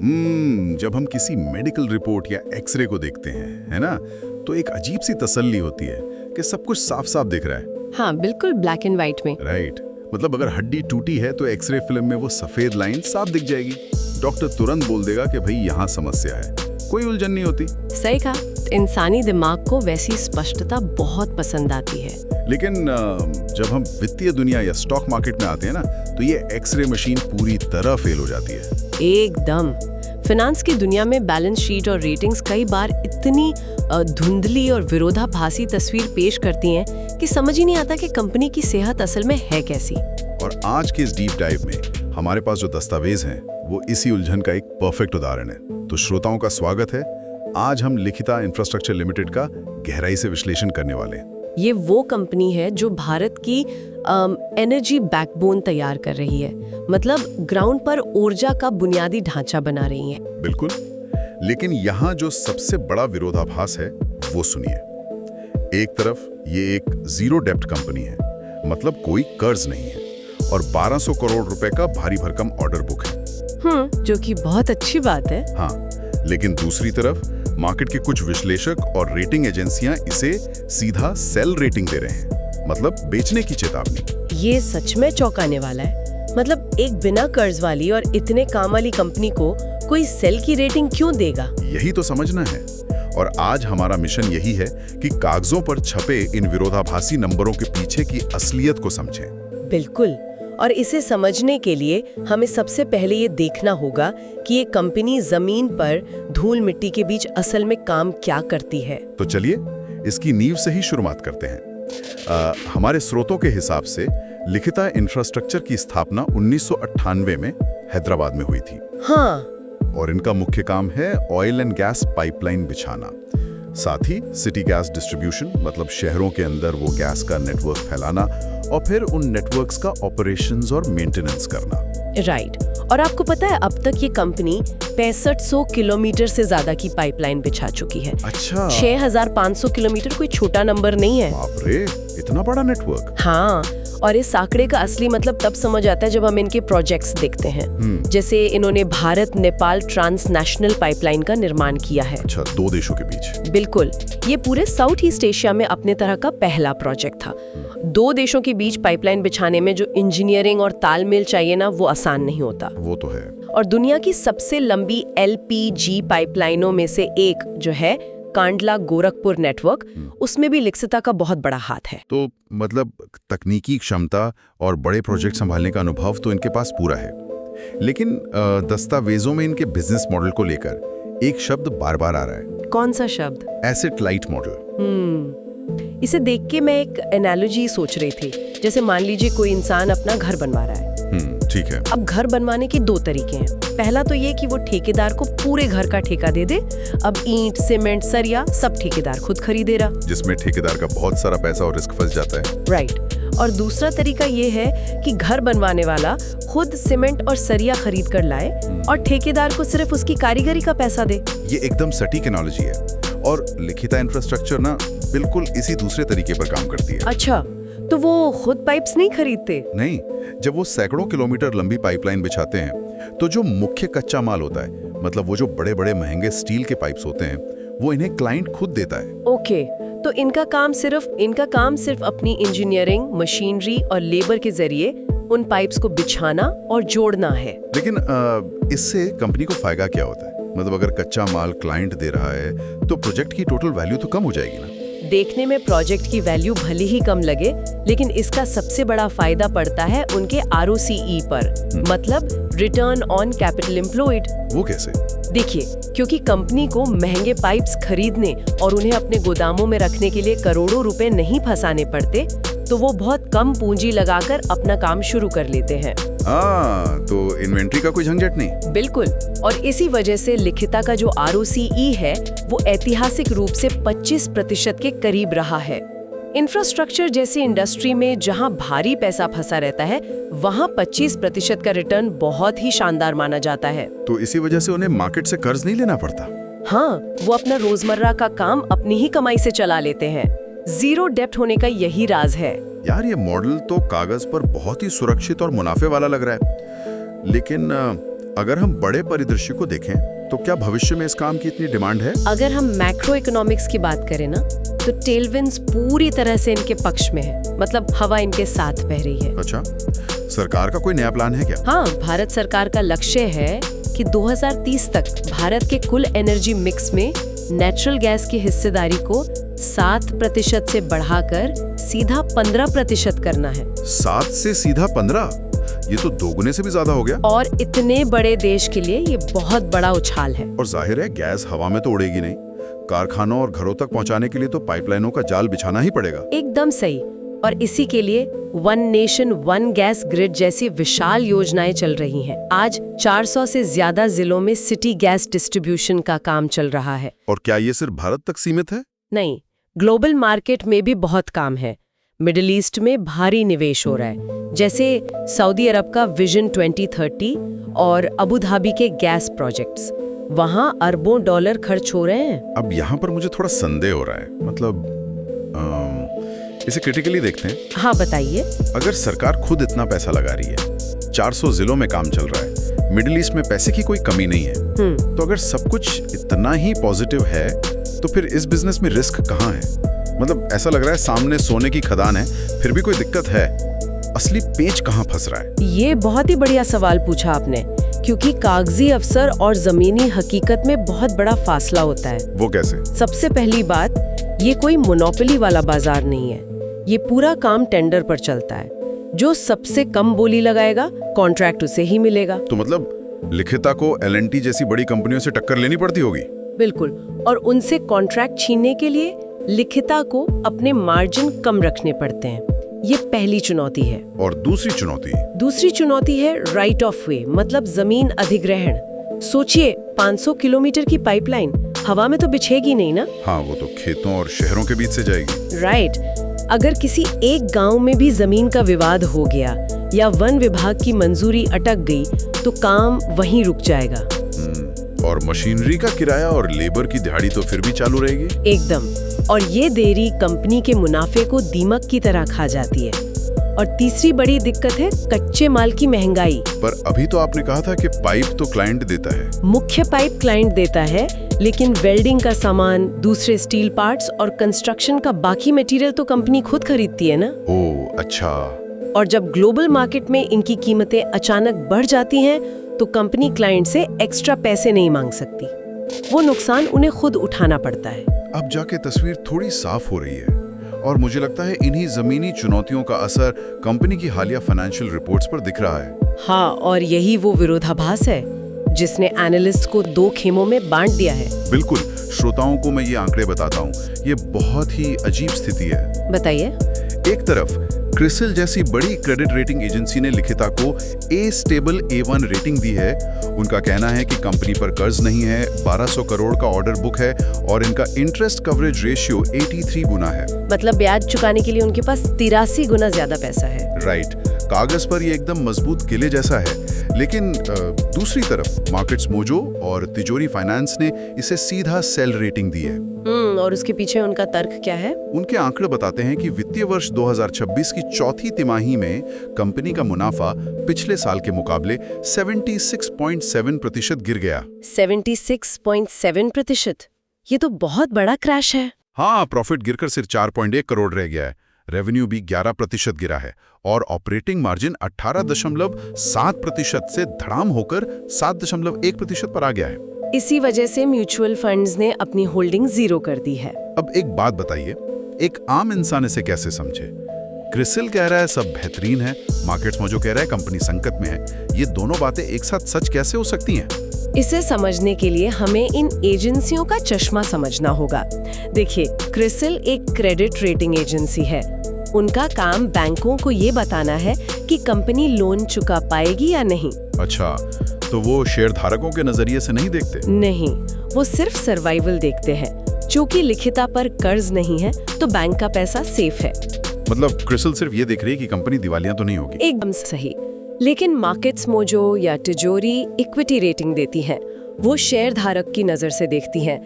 जब हम किसी मेडिकल रिपोर्ट या एक्सरे को देखते हैं, है ना, तो एक अजीब सी तसल्ली होती है कि सब कुछ साफ साफ दिख रहा है। हाँ, बिल्कुल ब्लैक एंड व्हाइट में। राइट। मतलब अगर हड्डी टूटी है तो एक्सरे फिल्म में वो सफेद लाइन साफ दिख जाएगी। डॉक्टर तुरंत बोल देगा कि भाई यहाँ समस्या है, कोई उलझन नहीं होती। सही कहा। इंसानी दिमाग को वैसी स्पष्टता बहुत पसंद आती है। लेकिन जब हम वित्तीय दुनिया या स्टॉक मार्केट में आते हैं ना, तो ये एक्सरे मशीन पूरी तरह फेल हो जाती है। एकदम। फाइनेंस की दुनिया में बैलेंस शीट और रेटिंग्स कई बार इतनी धुंधली और विरोधाभासी तस्वीर पेश करती हैं कि समझ ही नहीं आता कि कंपनी की सेहत असल में है कैसी। और आज के इस डीप डाइव में हमारे पास जो दस्तावेज हैं वो इसी उलझन का एक परफेक्ट उदाहरण है। तो श्रोताओं का स्वागत है। आज हम लिखिता इंफ्रास्ट्रक्चर लिमिटेड का गहराई से विश्लेषण करने वाले हैं। ये वो कंपनी है जो भारत की एनर्जी बैकबोन तैयार कर रही है, मतलब ग्राउंड पर ऊर्जा का बुनियादी ढांचा बना रही है। बिल्कुल। लेकिन यहाँ जो सबसे बड़ा विरोधाभास है वो सुनिए। एक तरफ ये एक जीरो डेब्ट कंपनी है, मतलब कोई कर्ज नहीं है, और 1200 करोड़ रुपए का भारी भरकम ऑर्डर बुक है। जो कि बहुत अच्छी बात है। हाँ, लेकिन दूसरी तरफ मार्केट के कुछ विश्लेषक और रेटिंग एजेंसियां इसे सीधा सेल रेटिंग दे रहे हैं, मतलब बेचने की चेतावनी। ये सच में चौंकाने वाला है। मतलब एक बिना कर्ज वाली और इतने काम वाली कंपनी को कोई सेल की रेटिंग क्यों देगा? यही तो समझना है। और आज हमारा मिशन यही है कि कागजों पर छपे इन विरोधाभासी नंबरों के पीछे की असलियत को समझें। बिल्कुल। और इसे समझने के लिए हमें सबसे पहले ये देखना होगा कि ये कंपनी जमीन पर धूल मिट्टी के बीच असल में काम क्या करती है। तो चलिए इसकी नींव से ही शुरुआत करते हैं। हमारे स्रोतों के हिसाब से लिखिता इंफ्रास्ट्रक्चर की स्थापना 1998 में हैदराबाद में हुई थी। हाँ। और इनका मुख्य काम है ऑयल एंड गैस पाइपलाइन बिछाना, साथ ही सिटी गैस डिस्ट्रीब्यूशन, मतलब शहरों के अंदर वो गैस का नेटवर्क फैलाना और फिर उन नेटवर्क्स का ऑपरेशंस और मेंटेनेंस करना। राइट। और आपको पता है अब तक ये कंपनी 6500 किलोमीटर से ज्यादा की पाइपलाइन बिछा चुकी है। अच्छा। 6500 किलोमीटर कोई छोटा नंबर नहीं है। बाप रे, इतना बड़ा नेटवर्क। हाँ। और इस आंकड़े का असली मतलब तब समझ आता है जब हम इनके प्रोजेक्ट्स देखते हैं। जैसे इन्होंने भारत नेपाल ट्रांसनेशनल पाइपलाइन का निर्माण किया है। अच्छा, 2 देशों के बीच। बिल्कुल। ये पूरे साउथ ईस्ट एशिया में अपने तरह का पहला प्रोजेक्ट था। 2 देशों के बीच पाइपलाइन बिछाने में जो इंजीनियरिंग और तालमेल चाहिए ना, वो आसान नहीं होता। वो तो है। और दुनिया की सबसे लंबी LPG पाइपलाइनों में से एक जो है कांडला गोरखपुर नेटवर्क, उसमें भी लिखिता का बहुत बड़ा हाथ है। तो मतलब तकनीकी क्षमता और बड़े प्रोजेक्ट संभालने का अनुभव तो इनके पास पूरा है। लेकिन दस्तावेजों में इनके बिजनेस मॉडल को लेकर एक शब्द बार बार आ रहा है। कौन सा शब्द? Asset light model. इसे देख के मैं एक एनालॉजी सोच रही थी। जैसे मान लीजिए कोई इंसान अपना घर बनवा रहा है। ठीक है। अब घर बनवाने के 2 तरीके हैं। पहला तो ये कि वो ठेकेदार को पूरे घर का ठेका दे दे। अब ईंट, सीमेंट, सरिया सब ठेकेदार खुद खरीदेगा, जिसमें ठेकेदार का बहुत सारा पैसा और रिस्क फंस जाता है। राइट। और दूसरा तरीका ये है कि घर बनवाने वाला खुद सीमेंट और सरिया खरीद कर लाए और ठेकेदार को सिर्फ उसकी कारीगरी का पैसा दे। ये एकदम सटीक एनालॉजी है। और लिखिता इंफ्रास्ट्रक्चर ना बिल्कुल इसी दूसरे तरीके पर काम करती है। अच्छा, तो वो खुद पाइप्स नहीं खरीदते? नहीं, जब वो सैकड़ों किलोमीटर लंबी पाइपलाइन बिछाते हैं तो जो मुख्य कच्चा माल होता है, मतलब वो जो बड़े बड़े महंगे स्टील के पाइप्स होते हैं, वो इन्हें क्लाइंट खुद देता है। ओके। तो इनका काम सिर्फ अपनी इंजीनियरिंग, मशीनरी और लेबर के जरिए उन पाइप्स को बिछाना और जोड़ना है। लेकिन इससे कंपनी को फायदा क्या होता है? मतलब अगर कच्चा माल क्लाइंट दे रहा है तो प्रोजेक्ट की टोटल वैल्यू तो कम हो जाएगी ना। देखने में प्रोजेक्ट की वैल्यू भले ही कम लगे, लेकिन इसका सबसे बड़ा फायदा पड़ता है उनके ROCE पर, मतलब रिटर्न ऑन कैपिटल एम्प्लॉयड। वो कैसे? देखिए, क्योंकि कंपनी को महंगे पाइप्स खरीदने और उन्हें अपने गोदामों में रखने के लिए करोड़ों रुपए नहीं फंसाने पड़ते, तो वो बहुत कम पूंजी लगाकर अपना काम शुरू कर लेते हैं। तो इन्वेंट्री का कोई झंझट नहीं। बिल्कुल। और इसी वजह से लिखिता का जो ROCE है वो ऐतिहासिक रूप से 25% के करीब रहा है। इंफ्रास्ट्रक्चर जैसी इंडस्ट्री में जहां भारी पैसा फंसा रहता है, वहां 25% का रिटर्न बहुत ही शानदार माना जाता है। तो इसी वजह से उन्हें मार्केट से कर्ज नहीं लेना पड़ता। हाँ, वो अपना रोजमर्रा का काम अपनी ही कमाई से चला लेते हैं। जीरो डेब्ट होने का यही राज है। यार, ये मॉडल तो कागज पर बहुत ही सुरक्षित और मुनाफे वाला लग रहा है, लेकिन अगर हम बड़े परिदृश्य को देखें तो क्या भविष्य में इस काम की इतनी डिमांड है? अगर हम मैक्रो इकोनॉमिक्स की बात करें ना, तो टेलविंड्स पूरी तरह से इनके पक्ष में है, मतलब हवा इनके साथ बह रही है। अच्छा, सरकार का कोई नया प्लान है क्या? हाँ, भारत सरकार का लक्ष्य है कि 2030 तक भारत के कुल एनर्जी मिक्स में नेचुरल गैस की हिस्सेदारी को 7% से बढ़ाकर सीधा 15% करना है। 7 से सीधा 15? ये तो दोगुने से भी ज्यादा हो गया। और इतने बड़े देश के लिए ये बहुत बड़ा उछाल है। और जाहिर है गैस हवा में तो उड़ेगी नहीं, कारखानों और घरों तक पहुंचाने के लिए तो पाइपलाइनों का जाल बिछाना ही पड़ेगा। एकदम सही। और इसी के लिए one nation one gas grid जैसी विशाल योजनाएं चल रही हैं। आज 400 से ज्यादा जिलों में सिटी गैस डिस्ट्रीब्यूशन का काम चल रहा है। और क्या ये सिर्फ भारत तक सीमित है? नहीं, ग्लोबल मार्केट में भी बहुत काम है। मिडिल ईस्ट में भारी निवेश हो रहा है, जैसे सऊदी अरब का विजन 2030 और अबू धाबी के गैस प्रोजेक्ट्स। वहां अरबों डॉलर खर्च हो रहे हैं। अब यहाँ पर मुझे थोड़ा संदेह हो रहा है, मतलब इसे क्रिटिकली देखते हैं। हाँ, बताइए। अगर सरकार खुद इतना पैसा लगा रही है, 400 जिलों में काम चल रहा है, मिडिल ईस्ट में पैसे की कोई कमी नहीं है, तो अगर सब कुछ इतना ही पॉजिटिव है तो फिर इस बिजनेस में रिस्क कहाँ है? मतलब ऐसा लग रहा है सामने सोने की खदान है, फिर भी कोई दिक्कत है। असली पेच कहाँ फंस रहा है? ये बहुत ही बढ़िया सवाल पूछा आपने, क्योंकि कागजी अफसर और जमीनी हकीकत में बहुत बड़ा फासला होता है। वो कैसे? सबसे पहली बात, ये कोई मोनोपोली वाला बाजार नहीं है। ये पूरा काम टेंडर पर चलता है। जो सबसे कम बोली लगाएगा, कॉन्ट्रैक्ट उसे ही मिलेगा। तो मतलब लिखिता को L&T जैसी बड़ी कंपनियों से टक्कर लेनी पड़ती होगी? बिल्कुल। और उनसे कॉन्ट्रैक्ट छीनने के लिए लिखिता को अपने मार्जिन कम रखने पड़ते हैं। ये पहली चुनौती है। और दूसरी चुनौती? दूसरी चुनौती है राइट ऑफ वे, मतलब जमीन अधिग्रहण। सोचिए, 500 किलोमीटर की पाइपलाइन हवा में तो बिछेगी नहीं ना। हाँ, वो तो खेतों और शहरों के बीच से जाएगी। राइट। अगर किसी एक गांव में भी जमीन का विवाद हो गया या वन विभाग की मंजूरी अटक गई, तो काम वहीं रुक जाएगा। और मशीनरी का किराया और लेबर की दिहाड़ी तो फिर भी चालू रहेगी। एकदम। और ये देरी कंपनी के मुनाफे को दीमक की तरह खा जाती है। और तीसरी बड़ी दिक्कत है कच्चे माल की महंगाई। पर अभी तो आपने कहा था कि पाइप तो क्लाइंट देता है। मुख्य पाइप क्लाइंट देता है, लेकिन वेल्डिंग का सामान, दूसरे स्टील पार्ट्स और कंस्ट्रक्शन का बाकी मटेरियल तो कंपनी खुद खरीदती है ना। ओह, अच्छा। और जब ग्लोबल मार्केट में इनकी कीमतें अचानक बढ़ जाती हैं, तो कंपनी क्लाइंट से एक्स्ट्रा पैसे नहीं मांग सकती। वो नुकसान उन्हें खुद उठाना पड़ता है। अब जाके तस्वीर थोड़ी साफ हो रही है और मुझे लगता है इन्हीं जमीनी चुनौतियों का असर कंपनी की हालिया फाइनेंशियल रिपोर्ट्स पर दिख रहा है। हाँ, और यही वो विरोधाभास है जिसने एनालिस्ट को दो खेमों में बांट दिया है। बिल्कुल। श्रोताओं को मैं ये आंकड़े बताता हूँ, ये बहुत ही अजीब स्थिति है। बताइए। एक तरफ क्रिसिल जैसी बड़ी क्रेडिट रेटिंग एजेंसी ने लिखिता को A स्टेबल A1 रेटिंग दी है। उनका कहना है कि कंपनी पर कर्ज नहीं है, 1200 करोड़ का ऑर्डर बुक है और इनका इंटरेस्ट कवरेज रेशियो 83 गुना है। मतलब ब्याज चुकाने के लिए उनके पास 83 गुना ज्यादा पैसा है। राइट। कागज पर ये एकदम मजबूत किले जैसा है, लेकिन दूसरी तरफ मार्केट्स मोजो और तिजोरी फाइनेंस ने इसे सीधा सेल रेटिंग दी है। और उसके पीछे उनका तर्क क्या है? उनके आंकड़े बताते हैं कि वित्तीय वर्ष 2026 की चौथी तिमाही में कंपनी का मुनाफा पिछले साल के मुकाबले 76.7% गिर गया। 76.7%? ये तो बहुत बड़ा क्रैश है। हाँ, प्रॉफिट गिरकर सिर्फ 4.1 करोड़ रह गया है। रेवेन्यू भी 11% गिरा है और ऑपरेटिंग मार्जिन 18.7% से धड़ाम होकर 7.1% पर आ गया है। इसी वजह से म्यूचुअल फंड्स ने अपनी होल्डिंग जीरो कर दी है। अब एक बात बताइए, एक आम इंसान इसे कैसे समझे? क्रिसिल कह रहा है सब बेहतरीन है, मार्केट्स मोजो कह रहा है कंपनी संकट में है। ये दोनों बातें एक साथ सच कैसे हो सकती हैं? इसे समझने के लिए हमें इन एजेंसियों का चश्मा समझना होगा। देखिए, क्रिसिल एक क्रेडिट रेटिंग एजेंसी है। उनका काम बैंकों को ये बताना है कि कंपनी लोन चुका पाएगी या नहीं। अच्छा, तो वो शेयर धारकों के नजरिए से नहीं देखते? नहीं, वो सिर्फ सर्वाइवल देखते हैं। चूंकि लिखिता पर कर्ज नहीं है, तो बैंक का पैसा सेफ है। मतलब क्रिसिल सिर्फ ये देख रही है कि कंपनी दिवालिया तो नहीं होगी। एकदम सही। लेकिन मार्केट्स मोजो या तिजोरी इक्विटी रेटिंग देती हैं। वो शेयर धारक की नजर से देखती हैं।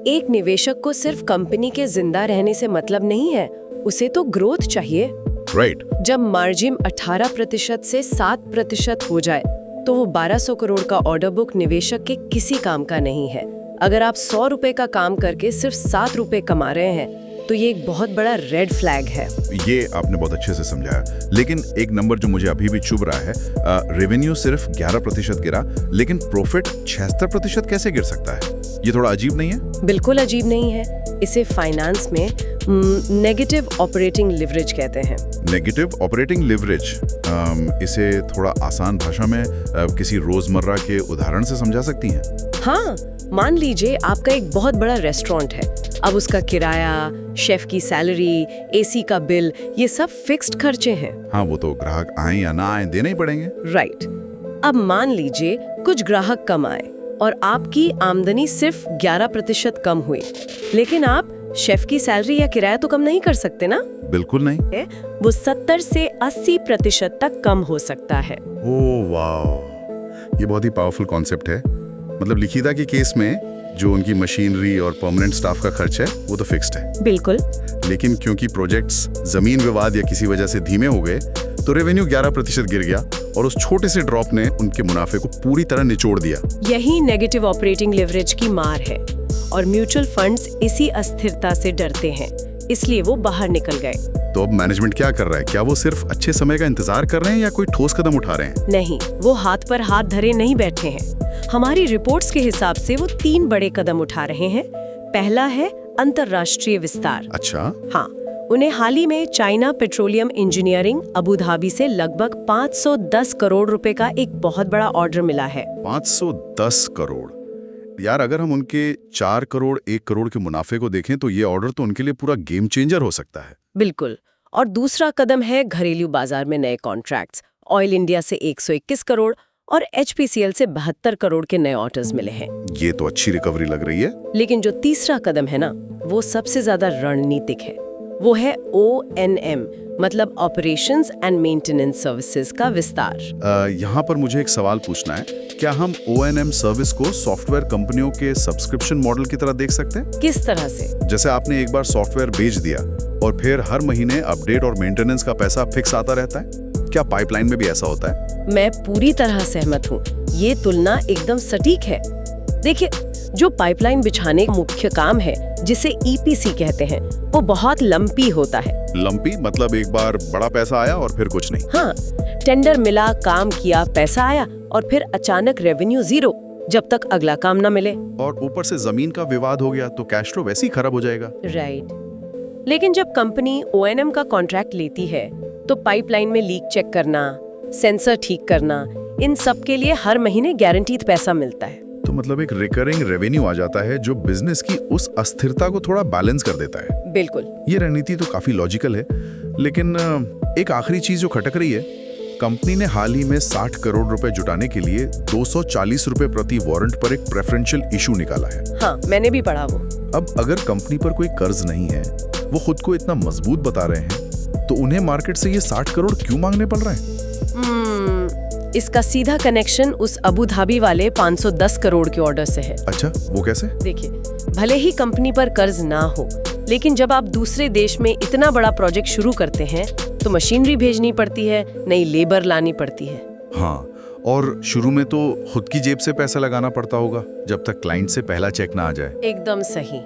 एक निवेशक को सिर्फ कंपनी के जिंदा रहने से मतलब नहीं है, उसे तो ग्रोथ चाहिए। राइट। जब मार्जिन 18% से 7% हो जाए, तो वो 1200 करोड़ का ऑर्डर बुक निवेशक के किसी काम का नहीं है। अगर आप 100 रुपए का काम करके सिर्फ 7 रुपए कमा रहे हैं तो ये एक बहुत बड़ा रेड फ्लैग है। ये आपने बहुत अच्छे से समझाया, लेकिन एक नंबर जो मुझे अभी भी चुभ रहा है, रेवेन्यू सिर्फ 11% गिरा, लेकिन प्रॉफिट 76% कैसे गिर सकता है? ये थोड़ा अजीब नहीं है? बिल्कुल अजीब नहीं है। इसे फाइनेंस में नेगेटिव ऑपरेटिंग लिवरेज कहते हैं। नेगेटिव ऑपरेटिंग लिवरेज, इसे थोड़ा आसान भाषा में किसी रोजमर्रा के उदाहरण से समझा सकती हैं? हाँ, मान लीजिए आपका एक बहुत बड़ा रेस्टोरेंट है। अब उसका किराया, शेफ की सैलरी, एसी का बिल, ये सब फिक्स्ड खर्चे हैं। हाँ, वो तो ग्राहक आए या ना आए देने ही पड़ेंगे। राइट। अब मान लीजिए कुछ ग्राहक कम आए और आपकी आमदनी सिर्फ 11% कम हुई, लेकिन आप शेफ की सैलरी या किराया तो कम नहीं कर सकते ना? बिल्कुल नहीं। वो 70 से 80% तक कम हो सकता है। ओह वाह, ये बहुत ही पावरफुल कॉन्सेप्ट है। मतलब लिखिता के केस में जो उनकी मशीनरी और परमानेंट स्टाफ का खर्च है वो तो फिक्स्ड है। बिल्कुल। लेकिन क्योंकि प्रोजेक्ट्स जमीन विवाद या किसी वजह से धीमे हो गए तो रेवेन्यू 11% गिर गया और उस छोटे से ड्रॉप ने उनके मुनाफे को पूरी तरह निचोड़ दिया। यही नेगेटिव ऑपरेटिंग लिवरेज की मार है और म्यूचुअल फंड्स इसी अस्थिरता से डरते हैं, इसलिए वो बाहर निकल गए। तो अब मैनेजमेंट क्या कर रहा है? क्या वो सिर्फ अच्छे समय का इंतजार कर रहे हैं या कोई ठोस कदम उठा रहे हैं? नहीं, वो हाथ पर हाथ धरे नहीं बैठे हैं। हमारी रिपोर्ट्स के हिसाब से वो 3 बड़े कदम उठा रहे हैं। पहला है अंतर्राष्ट्रीय विस्तार। अच्छा। हाँ, उन्हें हाल ही में China petroleum engineering Abu Dhabi से लगभग 510 करोड़ रुपए का एक बहुत बड़ा ऑर्डर मिला है। 510 करोड़ यार, अगर हम उनके 4 करोड़ 1 करोड़ के मुनाफे को देखें तो ये ऑर्डर तो उनके लिए पूरा गेम चेंजर हो सकता है। बिल्कुल। और दूसरा कदम है घरेलू बाजार में नए कॉन्ट्रैक्ट्स। ऑयल इंडिया से 121 करोड़ और एचपीसीएल से 72 करोड़ के नए ऑर्डर्स मिले हैं। ये तो अच्छी रिकवरी लग रही है। लेकिन जो तीसरा कदम है ना, वो सबसे ज्यादा रणनीतिक है। वो है ONM, मतलब ऑपरेशंस एंड मेंटेनेंस सर्विसेज का विस्तार। यहाँ पर मुझे एक सवाल पूछना है, क्या हम ONM सर्विस को सॉफ्टवेयर कंपनियों के सब्सक्रिप्शन मॉडल की तरह देख सकते हैं? किस तरह से? जैसे आपने एक बार सॉफ्टवेयर बेच दिया और फिर हर महीने अपडेट और मेंटेनेंस का पैसा फिक्स आता रहता है, क्या पाइपलाइन में भी ऐसा होता है? मैं पूरी तरह सहमत हूँ। ये तुलना एकदम सटीक है। देखिए, जो पाइपलाइन बिछाने का मुख्य काम है, जिसे EPC कहते हैं, वो बहुत लंपी होता है। लंपी मतलब एक बार बड़ा पैसा आया और फिर कुछ नहीं? हाँ, टेंडर मिला, काम किया, पैसा आया और फिर अचानक रेवेन्यू 0, जब तक अगला काम ना मिले। और ऊपर से जमीन का विवाद हो गया तो कैश फ्लो वैसे ही खराब हो जाएगा। राइट। लेकिन जब कंपनी ONM का कॉन्ट्रैक्ट लेती है तो पाइपलाइन में लीक चेक करना, सेंसर ठीक करना, इन सब के लिए हर महीने गारंटीड पैसा मिलता है। तो मतलब एक रिकरिंग रेवेन्यू आ जाता है जो बिजनेस की उस अस्थिरता को थोड़ा बैलेंस कर देता है। बिल्कुल। ये रणनीति तो काफी लॉजिकल है, लेकिन एक आखिरी चीज जो खटक रही है, कंपनी ने हाल ही में 60 करोड़ रुपए जुटाने के लिए 240 रुपए प्रति वारंट पर एक प्रेफरेंशियल इशू निकाला है। हाँ, मैंने भी पढ़ा वो। अब अगर कंपनी पर कोई कर्ज नहीं है, वो खुद को इतना मजबूत बता रहे हैं, तो उन्हें मार्केट से ये 60 करोड़ क्यों मांगने पड़ रहे हैं? इसका सीधा कनेक्शन उस अबू धाबी वाले 510 करोड़ के ऑर्डर से है। अच्छा, वो कैसे? देखिए, भले ही कंपनी पर कर्ज ना हो, लेकिन जब आप दूसरे देश में इतना बड़ा प्रोजेक्ट शुरू करते हैं तो मशीनरी भेजनी पड़ती है, नई लेबर लानी पड़ती है। हाँ, और शुरू में तो खुद की जेब से पैसा लगाना पड़ता होगा जब तक क्लाइंट से पहला चेक ना आ जाए। एकदम सही।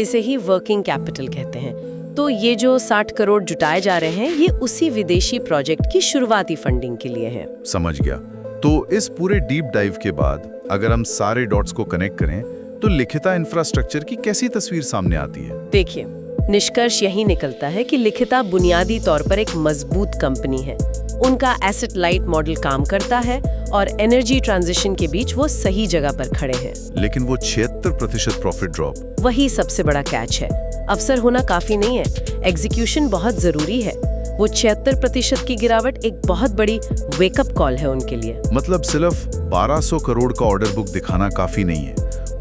इसे ही वर्किंग कैपिटल कहते हैं। तो ये जो 60 करोड़ जुटाए जा रहे हैं, ये उसी विदेशी प्रोजेक्ट की शुरुआती फंडिंग के लिए है। समझ गया। तो इस पूरे डीप डाइव के बाद अगर हम सारे डॉट्स को कनेक्ट करें तो लिखिता इंफ्रास्ट्रक्चर की कैसी तस्वीर सामने आती है? देखिए, निष्कर्ष यही निकलता है कि लिखिता बुनियादी तौर पर एक मजबूत कंपनी है। उनका एसेट लाइट मॉडल काम करता है और एनर्जी ट्रांजिशन के बीच वो सही जगह पर खड़े हैं। लेकिन वो 76% प्रॉफिट ड्रॉप, वही सबसे बड़ा कैच है। अवसर होना काफी नहीं है, एग्जीक्यूशन बहुत जरूरी है। वो 76% की गिरावट एक बहुत बड़ी वेकअप कॉल है उनके लिए। मतलब सिर्फ 1200 करोड़ का ऑर्डर बुक दिखाना काफी नहीं है,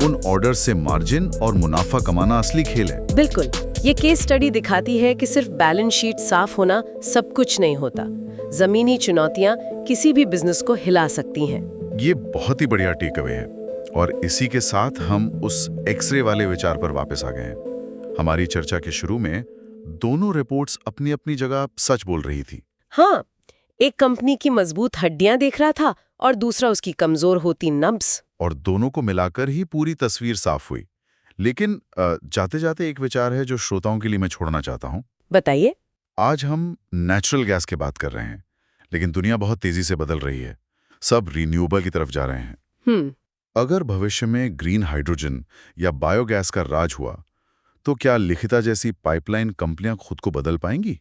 उन ऑर्डर से मार्जिन और मुनाफा कमाना असली खेल है। बिल्कुल। ये केस स्टडी दिखाती है कि सिर्फ बैलेंस शीट साफ होना सब कुछ नहीं होता। जमीनी चुनौतियां किसी भी बिजनेस को हिला सकती हैं। ये बहुत ही बढ़िया टेक अवे है और इसी के साथ हम उस एक्सरे वाले विचार पर वापस आ गए हैं। हमारी चर्चा के शुरू में दोनों रिपोर्ट्स अपनी अपनी जगह सच बोल रही थी। हाँ, एक कंपनी की मजबूत हड्डियां देख रहा था और दूसरा उसकी कमजोर होती नब्ज। और दोनों को मिलाकर ही पूरी तस्वीर साफ हुई। लेकिन जाते जाते एक विचार है जो श्रोताओं के लिए मैं छोड़ना चाहता हूँ। बताइए। आज हम नेचुरल गैस की बात कर रहे हैं, लेकिन दुनिया बहुत तेजी से बदल रही है। सब रिन्यूएबल की तरफ जा रहे हैं। हम्म। अगर भविष्य में ग्रीन हाइड्रोजन या बायोगैस का राज हुआ, तो क्या लिखिता जैसी पाइपलाइन कंपनियां खुद को बदल पाएंगी?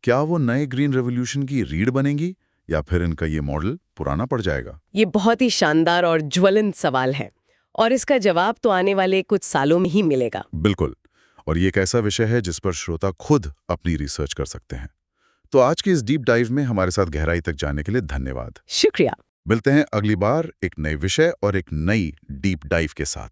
क्या वो नए ग्रीन रेवोल्यूशन की रीढ़ बनेंगी, या फिर इनका ये मॉडल पुराना पड़ जाएगा? ये बहुत ही शानदार और ज्वलंत सवाल है, और इसका जवाब तो आने वाले कुछ सालों में ही मिलेगा। बिल्कुल। और ये एक ऐसा विषय है जिस पर श्रोता खुद अपनी रिसर्च कर सकते हैं। तो आज के इस डीप डाइव में हमारे साथ गहराई तक जाने के लिए धन्यवाद। शुक्रिया। मिलते हैं अगली बार एक नए विषय और एक नई डीप डाइव के साथ।